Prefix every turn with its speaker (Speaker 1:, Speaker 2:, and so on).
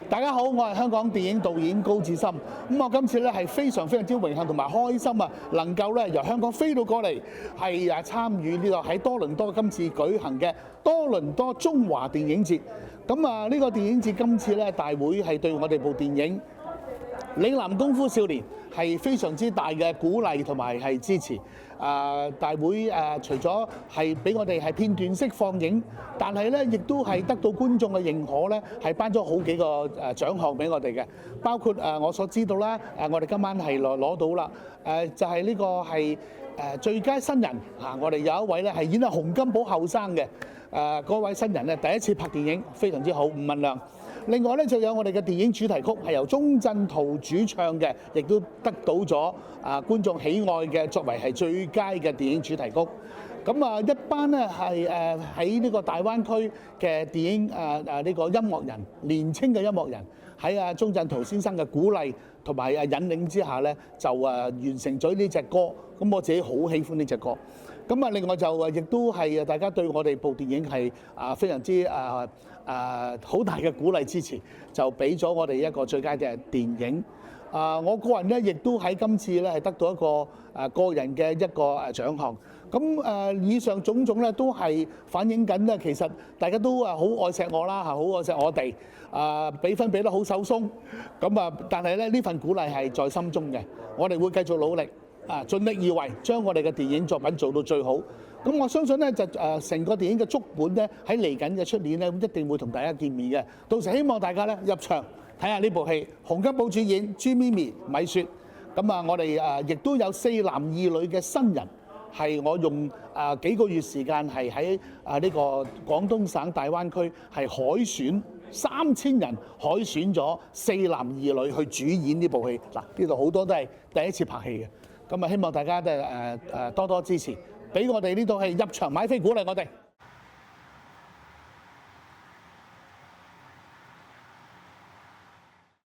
Speaker 1: 大家好，我係香港電影導演高志森。我今次咧係非常之榮幸同埋開心啊，能夠咧由香港飛到過嚟，係參與呢個喺多倫多今次舉行嘅多倫多中華電影節。呢個電影節今次咧大會係對我哋部電影《嶺南功夫少年》係非常之大嘅鼓勵同埋係支持。大會除咗係俾我哋係片段式放映，但係咧亦都係得到觀眾嘅認可咧，係頒咗好幾個獎項俾我哋嘅，包括我所知道啦，我哋今晚係攞到啦，就係呢個係最佳新人嚇，我哋有一位咧係演阿洪金寶後生嘅，嗰位新人咧第一次拍電影，非常之好，吳文亮。另外咧就有我哋嘅電影主題曲係由鐘鎮濤主唱嘅，亦都得到咗觀眾喜愛嘅，作為係最佳嘅電影主題曲。一班咧係喺呢個大灣區嘅電影呢個音樂人，年青嘅音樂人喺鐘鎮濤先生嘅鼓勵同埋引領之下咧，就完成咗呢隻歌。咁我自己好喜歡呢隻歌。另外就亦都係大家對我哋部電影係非常之好大嘅鼓勵支持，就俾咗我哋一個最佳嘅電影。我個人咧亦都喺今次咧係得到一個個人嘅一個獎項。以上種種咧都係反映緊咧，其實大家都好愛錫我啦，好愛錫我哋，俾分俾得好手鬆。但係咧呢份鼓勵係在心中嘅，我哋會繼續努力。盡力而為，將我哋嘅電影作品做到最好。我相信咧就成個電影嘅足本咧喺嚟緊嘅出年咧一定會同大家見面嘅。到時希望大家咧入場睇下呢部戲，洪金寶主演，朱咪咪、米雪。我哋亦都有4男2女嘅新人，係我用幾個月時間係喺呢個廣東省大灣區係海選3000人，海選咗4男2女去主演呢部戲。呢度好多都係第一次拍戲嘅。希望大家都多多支持，俾我哋呢套戲入場買飛鼓勵我哋。